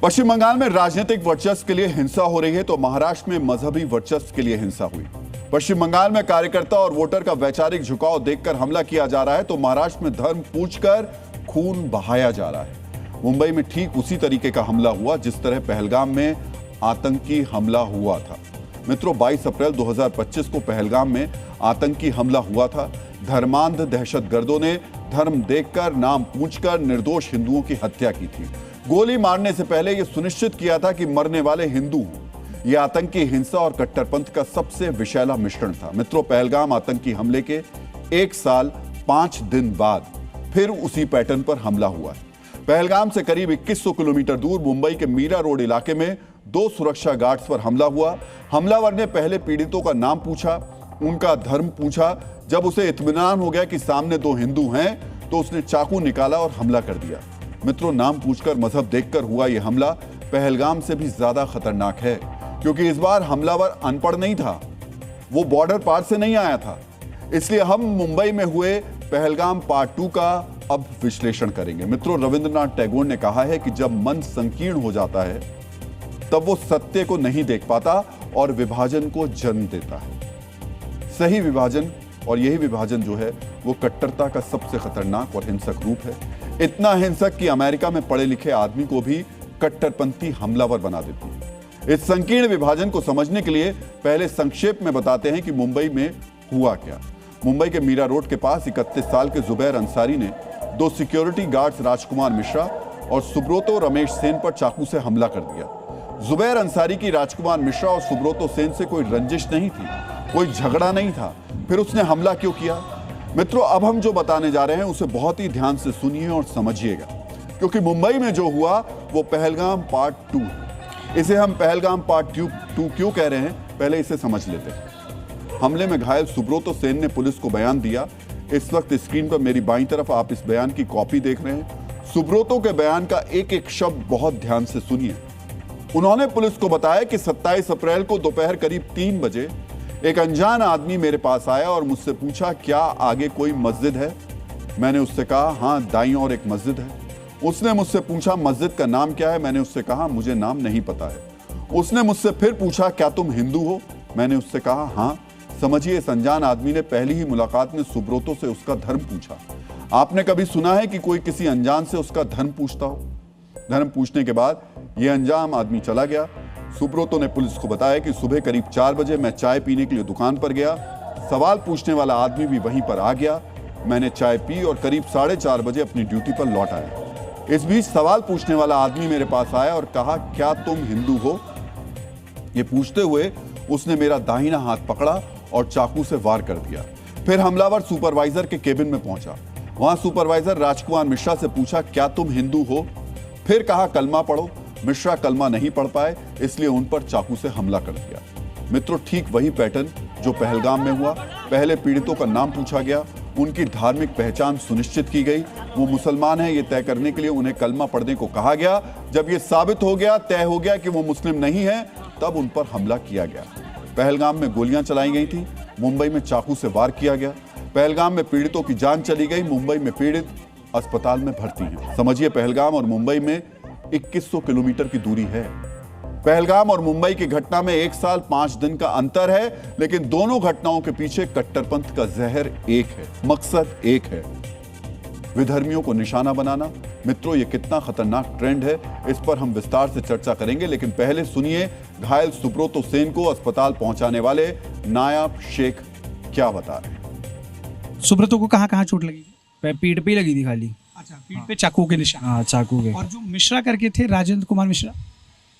पश्चिम बंगाल में राजनीतिक वर्चस्व के लिए हिंसा हो रही है तो महाराष्ट्र में मजहबी वर्चस्व के लिए हिंसा हुई। पश्चिम बंगाल में कार्यकर्ता और वोटर का वैचारिक झुकाव देखकर हमला किया जा रहा है तो महाराष्ट्र में धर्म पूछकर खून बहाया जा रहा है। मुंबई में ठीक उसी तरीके का हमला हुआ जिस तरह पहलगाम में आतंकी हमला हुआ था। मित्रों, 22 अप्रैल 2025 को पहलगाम में आतंकी हमला हुआ था। धर्मांध दहशतगर्दों ने धर्म देखकर, नाम पूछकर निर्दोष हिंदुओं की हत्या की थी। गोली मारने से पहले यह सुनिश्चित किया था कि मरने वाले हिंदू हों। यह आतंकी हिंसा और कट्टरपंथ का सबसे विषैला मिश्रण था। मित्रों, पहलगाम आतंकी हमले के 1 साल 5 दिन बाद फिर उसी पैटर्न पर हमला हुआ है। पहलगाम से करीब 2100 किलोमीटर दूर मुंबई के मीरा रोड इलाके में 2 सुरक्षा गार्ड्स पर हमला हुआ। हमलावर ने पहले पीड़ितों का नाम पूछा, उनका धर्म पूछा। जब उसे इत्मीनान हो गया कि सामने 2 हिंदू हैं तो उसने चाकू निकाला और हमला कर दिया। मित्रों, नाम पूछकर, मजहब देखकर हुआ यह हमला पहलगाम से भी ज्यादा खतरनाक है क्योंकि इस बार हमलावर अनपढ़ नहीं था, वो बॉर्डर पार से नहीं आया था। इसलिए हम मुंबई में हुए पहलगाम पार्ट 2 का अब विश्लेषण करेंगे। मित्रों, रविंद्रनाथ टैगोर ने कहा है कि जब मन संकीर्ण हो जाता है तब वो सत्य को नहीं देख पाता और विभाजन को जन्म देता है। सही विभाजन, और यही विभाजन जो है वो कट्टरता का सबसे खतरनाक और हिंसक रूप है। इतना हिंसक कि अमेरिका में पढ़े लिखे आदमी को भी कट्टरपंथी हमलावर बना देती है। इस संकीर्ण विभाजन को समझने के लिए पहले संक्षेप में बताते हैं कि मुंबई में हुआ क्या। मुंबई के मीरा रोड के पास 31 साल के जुबैर अंसारी ने 2 सिक्योरिटी गार्ड्स राजकुमार मिश्रा और सुब्रोतो रमेश सेन पर चाकू से हमला कर दिया। जुबैर अंसारी की राजकुमार मिश्रा और सुब्रोतो सेन से कोई रंजिश नहीं थी, कोई झगड़ा नहीं था। फिर उसने हमला क्यों किया? मित्रों, अब हम जो बताने जा रहे हैं उसे बहुत ही ध्यान से सुनिए और समझिएगा क्योंकि मुंबई में जो हुआ वो पहलगाम पार्ट 2 है। इसे हम पहलगाम पार्ट 2 क्यों कह रहे हैं, पहले इसे समझ लेते हैं। हमले में घायल सुब्रोतो सेन ने पुलिस को बयान दिया। इस वक्त स्क्रीन पर मेरी बाईं तरफ आप इस बयान की कॉपी देख रहे हैं। सुब्रोतो के बयान का एक एक शब्द बहुत ध्यान से सुनिए। उन्होंने पुलिस को बताया कि 27 अप्रैल को दोपहर करीब 3 बजे एक अनजान आदमी मेरे पास आया और मुझसे पूछा, क्या आगे कोई मस्जिद है? मैंने उससे कहा, हाँ, दाईं ओर एक मस्जिद है। उसने मुझसे पूछा, मस्जिद का नाम क्या है? मैंने उससे कहा, मुझे नाम नहीं पता है। उसने मुझसे फिर पूछा, क्या तुम हिंदू हो? मैंने उससे कहा, हाँ। समझिए, इस अनजान आदमी ने पहली ही मुलाकात में सुब्रोतो से उसका धर्म पूछा। आपने कभी सुना है कि कोई किसी अनजान से उसका धर्म पूछता हो? धर्म पूछने के बाद यह अनजान आदमी चला गया। सुब्रोतो ने पुलिस को बताया कि सुबह करीब 4 बजे मैं चाय पीने के लिए दुकान पर गया। सवाल पूछने वाला आदमी भी वहीं पर आ गया। मैंने चाय पी और करीब 4:30 बजे अपनी ड्यूटी पर लौट आया। इस बीच सवाल पूछने वाला आदमी मेरे पास आया और कहा, क्या तुम हिंदू हो? ये पूछते हुए उसने मेरा दाहिना हाथ पकड़ा और चाकू से वार कर दिया। फिर हमलावर सुपरवाइजर के केबिन में पहुंचा। वहां सुपरवाइजर राजकुमार मिश्रा से पूछा, क्या तुम हिंदू हो? फिर कहा, कलमा पढ़ो। मिश्रा कलमा नहीं पढ़ पाए, इसलिए उन पर चाकू से हमला कर दिया। मित्रों, ठीक वही पैटर्न जो पहलगाम में हुआ। पहले पीड़ितों का नाम पूछा गया, उनकी धार्मिक पहचान सुनिश्चित की गई। वो मुसलमान है ये तय करने के लिए उन्हें कलमा पढ़ने को कहा गया। जब ये साबित हो गया, तय हो गया कि वो मुस्लिम नहीं है, तब उन पर हमला किया गया। पहलगाम में गोलियां चलाई गई थी, मुंबई में चाकू से वार किया गया। पहलगाम में पीड़ितों की जान चली गई, मुंबई में पीड़ित अस्पताल में भर्ती हैं। समझिए, पहलगाम और मुंबई में 2100 किलोमीटर की दूरी है। पहलगाम और मुंबई की घटना में 1 साल 5 दिन का अंतर है, लेकिन दोनों घटनाओं के पीछे कट्टरपंथ का जहर एक है, मकसद एक है, विधर्मियों को निशाना बनाना। मित्रों, ये कितना खतरनाक ट्रेंड है, इस पर हम विस्तार से चर्चा करेंगे, लेकिन पहले सुनिए घायल सुब्रोतो सेन को अस्पताल पहुंचाने वाले नायाब शेख क्या बता रहे हैं। सुब्रोतो को कहाँ चोट लगी? पीठ पे लगी थी खाली। अच्छा, पीठ पे चाकू के निशान? हाँ, चाकू के। और जो मिश्रा करके थे, राजेंद्र कुमार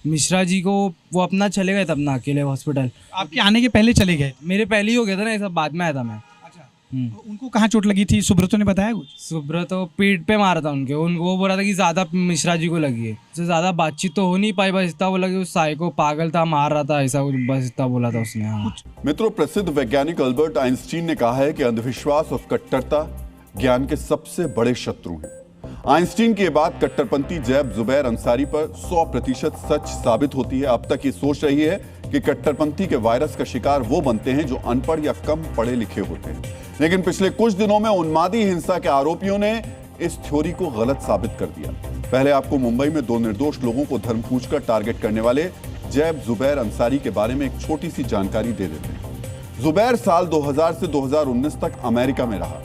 मिश्रा जी को वो अपना चले गए थे अपना अकेले हॉस्पिटल। आपके आने के पहले चले गए? मेरे पहले ही हो गया था ना, ये सब बाद में आया था मैं। अच्छा, तो उनको कहाँ चोट लगी थी? सुब्रतो ने बताया कुछ? सुब्रतो पीठ पे मारा था उनके। वो बोला था कि ज्यादा मिश्रा जी को लगी है, उससे ज्यादा बातचीत तो हो नहीं पाई, बस इतना बोला कि उस साइको पागल था, मार रहा था, ऐसा कुछ बस इतना बोला था उसने। हाँ। मित्रों, प्रसिद्ध वैज्ञानिक अल्बर्ट आइंस्टीन ने कहा है कि अंधविश्वास और कट्टरता ज्ञान के सबसे बड़े शत्रु हैं। आइंस्टीन की बात कट्टरपंथी जैब जुबैर अंसारी पर 100% सच साबित होती है। अब तक ये सोच रही है कि कट्टरपंथी के वायरस का शिकार वो बनते हैं जो अनपढ़ या कम पढ़े लिखे होते हैं, लेकिन पिछले कुछ दिनों में उन्मादी हिंसा के आरोपियों ने इस थ्योरी को गलत साबित कर दिया। पहले आपको मुंबई में 2 निर्दोष लोगों को धर्म पूछकर टारगेट करने वाले जैब जुबैर अंसारी के बारे में एक छोटी सी जानकारी दे देते हैं। जुबैर साल 2000 से 2019 तक अमेरिका में रहा,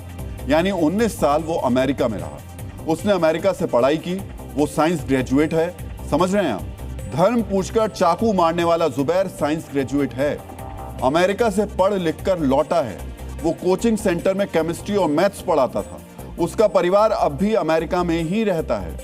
यानी 19 साल वो अमेरिका में रहा। उसने अमेरिका से पढ़ाई की, वो साइंस ग्रेजुएट है। समझ रहे हैं आप? धर्म पूछकर चाकू मारने वाला जुबैर साइंस ग्रेजुएट है, अमेरिका से पढ़ लिख कर लौटा है। वो कोचिंग सेंटर में केमिस्ट्री और मैथ्स पढ़ाता था। उसका परिवार अब भी अमेरिका में ही रहता है।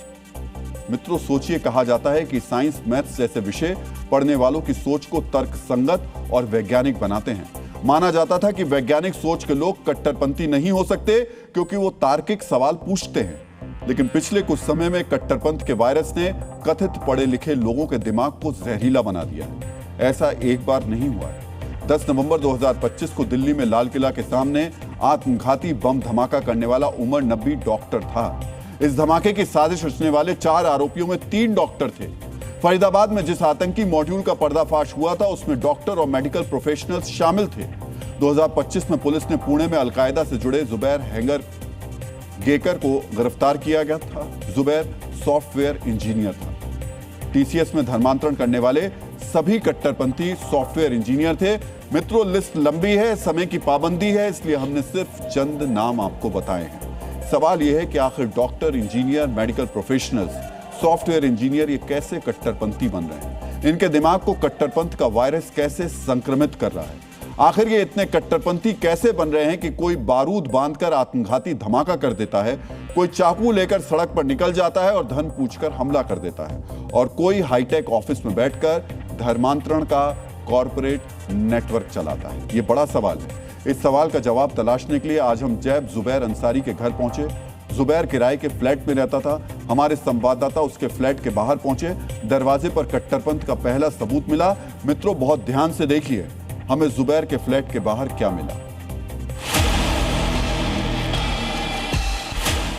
मित्रों, सोचिए, कहा जाता है कि साइंस मैथ्स जैसे विषय पढ़ने वालों की सोच को तर्कसंगत और वैज्ञानिक बनाते हैं। माना जाता था कि वैज्ञानिक सोच के लोग कट्टरपंथी नहीं हो सकते क्योंकि वो तार्किक सवाल पूछते हैं। लेकिन पिछले कुछ समय में कट्टरपंथ के वायरस ने कथित पढ़े लिखे लोगों के दिमाग को जहरीला बना दिया है। ऐसा एक बार नहीं हुआ है। 10 नवंबर 2025 को दिल्ली में लाल किला के सामने आत्मघाती बम धमाका करने वाला उमर नबी डॉक्टर था। इस धमाके की साजिश रचने वाले 4 आरोपियों में 3 डॉक्टर थे। फरीदाबाद में जिस आतंकी मॉड्यूल का पर्दाफाश हुआ था उसमें डॉक्टर और मेडिकल प्रोफेशनल्स शामिल थे। 2025 में पुलिस ने पुणे में अलकायदा से जुड़े जुबैर हैंगर गेकर को गिरफ्तार किया गया था। जुबैर सॉफ्टवेयर इंजीनियर था। टीसीएस में धर्मांतरण करने वाले सभी कट्टरपंथी सॉफ्टवेयर इंजीनियर थे। मित्रों, लिस्ट लंबी है, समय की पाबंदी है, इसलिए हमने सिर्फ चंद नाम आपको बताए हैं। सवाल यह है कि आखिर doctor, engineer, medical professionals, software engineer ये कैसे कट्टरपंथी बन रहे हैं? इनके दिमाग को कट्टरपंथ का वायरस कैसे संक्रमित कर रहा है? आखिर ये इतने कट्टरपंथी कैसे बन रहे हैं कि कोई बारूद बांधकर आत्मघाती धमाका कर देता है, कोई चाकू लेकर सड़क पर निकल जाता है और धन पूछकर हमला कर देता है, और कोई हाईटेक ऑफिस में बैठकर धर्मांतरण का कॉरपोरेट नेटवर्क चलाता है? ये बड़ा सवाल है। इस सवाल का जवाब तलाशने के लिए आज हम जैब जुबैर अंसारी के घर पहुंचे। जुबैर किराए के फ्लैट में रहता था। हमारे संवाददाता उसके फ्लैट के बाहर पहुंचे। दरवाजे पर कट्टरपंथ का पहला सबूत मिला। मित्रों, बहुत ध्यान से देखिए, हमें जुबैर के फ्लैट के बाहर क्या मिला।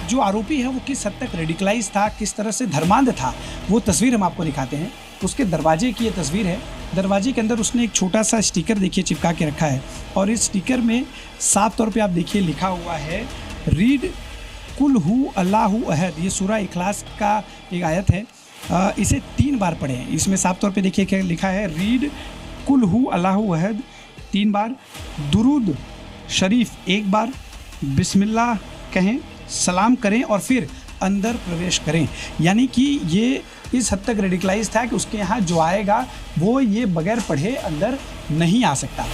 जो आरोपी है वो किस हद तक रेडिकलाइज था, किस तरह से धर्मांध था, वो तस्वीर हम आपको दिखाते हैं। उसके दरवाजे की ये तस्वीर है। दरवाजे के अंदर उसने एक छोटा सा स्टिकर देखिए चिपका के रखा है, और इस स्टिकर में साफ तौर पे आप देखिए लिखा हुआ है रीड कुल हु अल्लाहु अहद। ये सूरा इखलास का एक आयत है। इसे 3 बार पढ़ें। इसमें साफ तौर पे देखिए क्या लिखा है, रीड कुल हु अल्लाहु अहद 3 बार, दुरूद शरीफ 1 बार, बिस्मिल्लाह कहें, सलाम करें और फिर अंदर प्रवेश करें। यानी कि ये इस हद तक रेडिकलाइज था कि उसके यहाँ जो आएगा वो ये बगैर पढ़े अंदर नहीं आ सकता।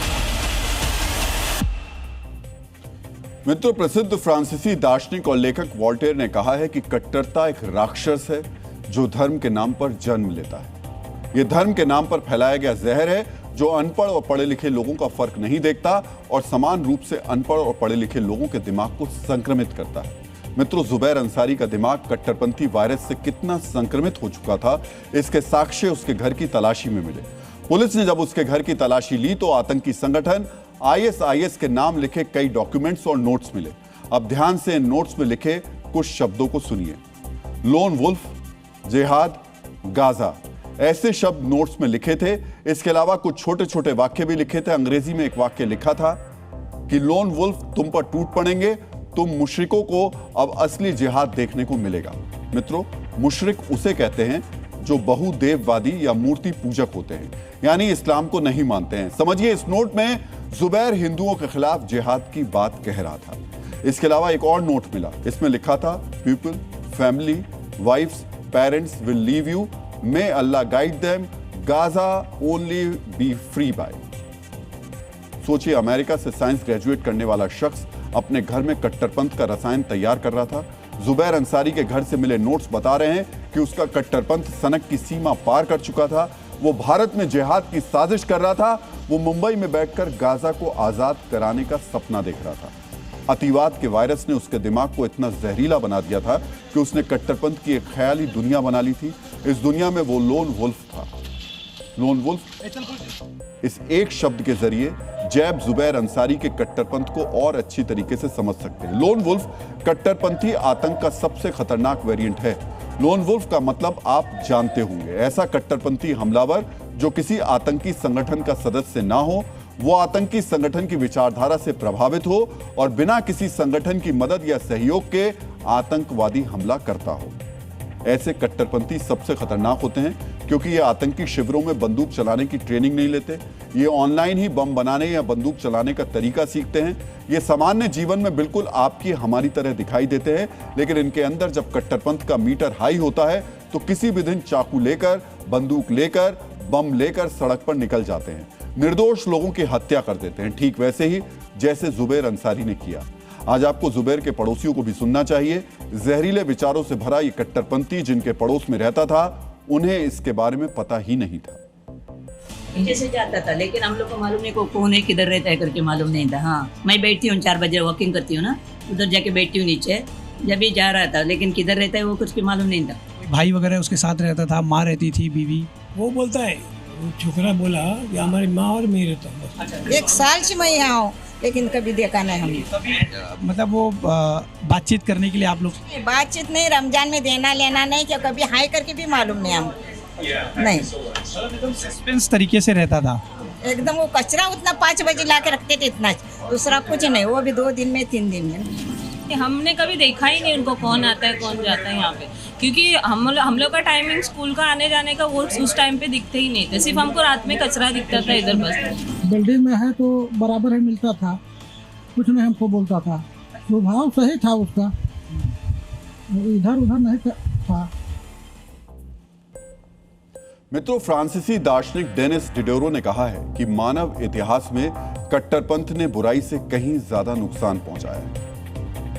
मित्रों, प्रसिद्ध फ्रांसीसी दार्शनिक और लेखक वॉल्टेयर ने कहा है कि कट्टरता एक राक्षस है जो धर्म के नाम पर जन्म लेता है। यह धर्म के नाम पर फैलाया गया जहर है जो अनपढ़ और पढ़े लिखे लोगों का फर्क नहीं देखता और समान रूप से अनपढ़ और पढ़े लिखे लोगों के दिमाग को संक्रमित करता है। मित्रों, जुबैर अंसारी का दिमाग कट्टरपंथी वायरस से कितना संक्रमित हो चुका था, इसके साक्ष्य उसके घर की तलाशी में मिले। पुलिस ने जब उसके घर की तलाशी ली तो आतंकी संगठन ISIS के नाम लिखे कई डॉक्यूमेंट्स और नोट्स मिले। अब ध्यान से इन नोट्स में लिखे कुछ शब्दों को सुनिए। लोन वुल्फ, जिहाद, गाजा, ऐसे शब्द नोट्स में लिखे थे। इसके अलावा कुछ छोटे छोटे वाक्य भी लिखे थे। अंग्रेजी में एक वाक्य लिखा था कि लोन वुल्फ तुम पर टूट पड़ेंगे, तुम मुशरिकों को अब असली जिहाद देखने को मिलेगा। मित्रों, मुशरिक उसे कहते हैं जो बहुदेववादी या मूर्ति पूजक होते हैं, यानी इस्लाम को नहीं मानते हैं। समझिए, इस नोट में जुबैर हिंदुओं के खिलाफ जिहाद की बात कह रहा था। इसके अलावा एक और नोट मिला। इसमें लिखा था people, family, wives, parents will leave you, may Allah guide them, Gaza only be free by. सोचिए, अमेरिका से साइंस ग्रेजुएट करने वाला शख्स अपने घर में कट्टरपंथ का रसायन तैयार कर रहा था। जुबैर अंसारी के घर से मिले नोट्स बता रहे हैं कि उसका कट्टरपंथ सनक की सीमा पार कर चुका था। वो भारत में जिहाद की साजिश कर रहा था। वो मुंबई में बैठकर गाजा को आजाद कराने का सपना देख रहा था। अतिवाद के वायरस ने उसके दिमाग को इतना जहरीला बना दिया था कि उसने कट्टरपंथ की एक ख्याली दुनिया बना ली थी। इस दुनिया में वो लोन वुल्फ था। लोन वुल्फ, इस एक शब्द के जरिए जैब जुबैर अंसारी के कट्टरपंथ को और अच्छी तरीके से समझ सकते हैं। लोन वुल्फ कट्टरपंथी आतंक का सबसे खतरनाक वेरिएंट है। लोन वुल्फ का मतलब आप जानते होंगे, ऐसा कट्टरपंथी हमलावर जो किसी आतंकी संगठन का सदस्य ना हो, वो आतंकी संगठन की विचारधारा से प्रभावित हो और बिना किसी संगठन की मदद या सहयोग के आतंकवादी हमला करता हो। ऐसे कट्टरपंथी सबसे खतरनाक होते हैं क्योंकि ये आतंकी शिविरों में बंदूक चलाने की ट्रेनिंग नहीं लेते, ये ऑनलाइन ही बम बनाने या बंदूक चलाने का तरीका सीखते हैं। ये सामान्य जीवन में बिल्कुल आपकी हमारी तरह दिखाई देते हैं, लेकिन इनके अंदर जब कट्टरपंथ का मीटर हाई होता है तो किसी भी दिन चाकू लेकर, बंदूक लेकर, बम लेकर सड़क पर निकल जाते हैं, निर्दोष लोगों की हत्या कर देते हैं, ठीक वैसे ही जैसे जुबैर अंसारी ने किया। आज आपको जुबैर के पड़ोसियों को भी सुनना चाहिए। जहरीले विचारों से भरा ये कट्टरपंथी जिनके पड़ोस में रहता था, उन्हें इसके बारे में पता ही नहीं था। नीचे से जाता था, लेकिन हम लोग को मालूम नहीं कौन है, किधर रहता है करके मालूम नहीं था। हाँ, मैं बैठती हूँ 4 बजे वॉकिंग करती हूँ ना, उधर जाके बैठती हूँ नीचे, जब भी जा रहा था, लेकिन किधर रहता है वो कुछ की मालूम नहीं था। भाई वगैरह उसके साथ रहता था, माँ रहती थी, बीवी। वो बोलता है, वो छोकरा बोला कि हमारी माँ और मैं रहता हूँ। 1 साल से मैं यहाँ हूँ, लेकिन कभी देखा नहीं हमने। मतलब वो बातचीत करने के लिए आप लोग? बातचीत नहीं, रमजान में देना लेना नहीं, क्या कभी हाई करके भी मालूम नहीं हमको। नहीं, एकदम सस्पेंस तरीके से रहता था एकदम। वो कचरा उतना 5 बजे ला के रखते थे, इतना, दूसरा कुछ नहीं। वो भी 2 दिन में 3 दिन में। हमने कभी देखा ही नहीं उनको, कौन आता है कौन जाता है यहाँ पे, क्योंकि हम लोग का टाइमिंग स्कूल का आने जाने का वो उस टाइम पे दिखते ही नहीं थे, सिर्फ हमको रात में कचरा दिखता था इधर बस। बिल्डिंग में है तो बराबर है, मिलता था, कुछ नहीं हमको बोलता था, स्वभाव सही था उसका, इधर उधर नहीं था। मित्रों, फ्रांसीसी दार्शनिक डेनिस डिडोरो ने कहा है कि मानव इतिहास में कट्टरपंथ ने बुराई से कहीं ज्यादा नुकसान पहुंचाया है।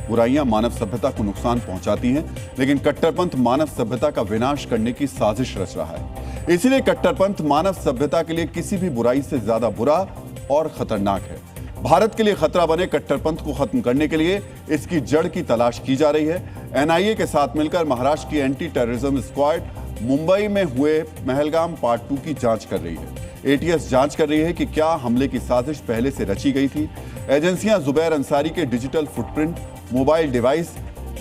बुराइयां मानव सभ्यता को नुकसान पहुंचाती हैं, लेकिन कट्टरपंथ मानव सभ्यता का विनाश करने की साजिश रच रहा है। इसीलिए कट्टरपंथ मानव सभ्यता के लिए किसी भी बुराई से ज्यादा बुरा और खतरनाक है। भारत के लिए खतरा बने कट्टरपंथ को खत्म करने के लिए इसकी जड़ की तलाश की जा रही है। एनआईए के साथ मिलकर महाराष्ट्र की एंटी टेररिज्म स्क्वाड मुंबई में हुए पहलगाम पार्ट 2 की जांच कर रही है। एटीएस जांच कर रही है कि क्या हमले की साजिश पहले से रची गई थी। एजेंसियां जुबैर अंसारी के digital footprint, mobile device,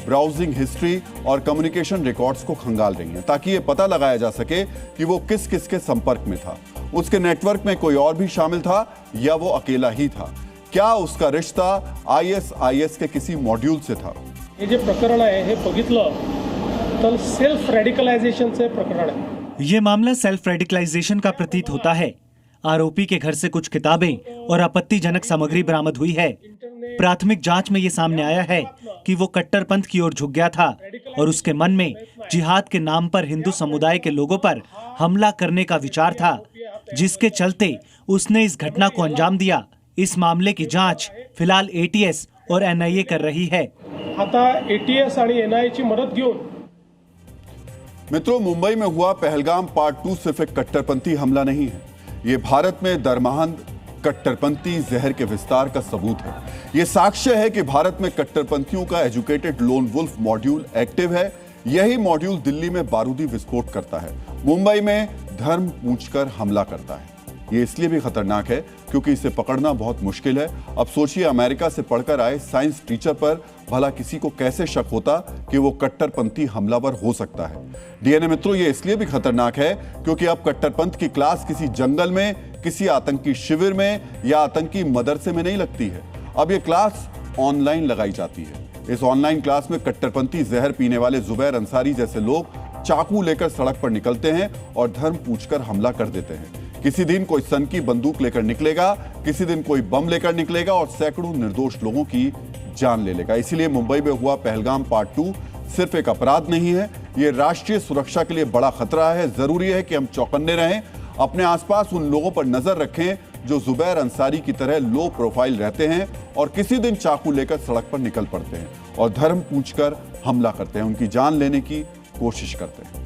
browsing history और कम्युनिकेशन रिकॉर्ड्स को खंगाल रही हैं, ताकि ये पता लगाया जा सके कि वो किस किस के संपर्क में था, उसके नेटवर्क में कोई और भी शामिल था या वो अकेला ही था, क्या उसका रिश्ता ISIS के किसी मॉड्यूल से था। हे जे प्रकरण आहे हे बघितलं तर सेल्फ रेडिकलाइजेशनचे प्रकरण आहे। ये मामला सेल्फ रेडिकलाइजेशन का प्रतीत होता है। आरोपी के घर से कुछ किताबें और आपत्तिजनक सामग्री बरामद हुई है। प्राथमिक जांच में ये सामने आया है कि वो कट्टरपंथ की ओर झुक गया था और उसके मन में जिहाद के नाम पर हिंदू समुदाय के लोगों पर हमला करने का विचार था, जिसके चलते उसने इस घटना को अंजाम दिया। इस मामले की जांच फिलहाल ATS और NIA कर रही है। आता ATS आणि NIA ची मदत घेऊन। मित्रों, मुंबई में हुआ पहलगाम पार्ट 2 सिर्फ एक कट्टरपंथी हमला नहीं है, ये भारत में दरमहंद कट्टरपंथी जहर के विस्तार का सबूत है। ये साक्ष्य है कि भारत में कट्टरपंथियों का educated lone wolf module active है। यही मॉड्यूल दिल्ली में बारूदी विस्फोट करता है, मुंबई में धर्म पूछकर हमला करता है। ये इसलिए भी खतरनाक है क्योंकि इसे पकड़ना बहुत मुश्किल है। अब सोचिए, अमेरिका से पढ़कर आए साइंस टीचर पर भला किसी को कैसे शक होता कि वो कट्टरपंथी हमलावर हो सकता है। डीएनए मित्रों, ये इसलिए भी खतरनाक है क्योंकि अब कट्टरपंथ की क्लास किसी जंगल में, किसी आतंकी शिविर में या आतंकी मदरसे में नहीं लगती है। अब ये क्लास ऑनलाइन लगाई जाती है। इस ऑनलाइन क्लास में कट्टरपंथी जहर पीने वाले जुबैर अंसारी जैसे लोग चाकू लेकर सड़क पर निकलते हैं और धर्म पूछकर हमला कर देते हैं। किसी दिन कोई सन की बंदूक लेकर निकलेगा, किसी दिन कोई बम लेकर निकलेगा और सैकड़ों निर्दोष लोगों की जान ले लेगा। इसीलिए मुंबई में हुआ पहलगाम पार्ट 2 सिर्फ एक अपराध नहीं है, ये राष्ट्रीय सुरक्षा के लिए बड़ा खतरा है। जरूरी है कि हम चौकन्ने रहें, अपने आसपास उन लोगों पर नजर रखें जो जुबैर अंसारी की तरह लो प्रोफाइल रहते हैं और किसी दिन चाकू लेकर सड़क पर निकल पड़ते हैं और धर्म पूछकर हमला करते हैं, उनकी जान लेने की कोशिश करते हैं।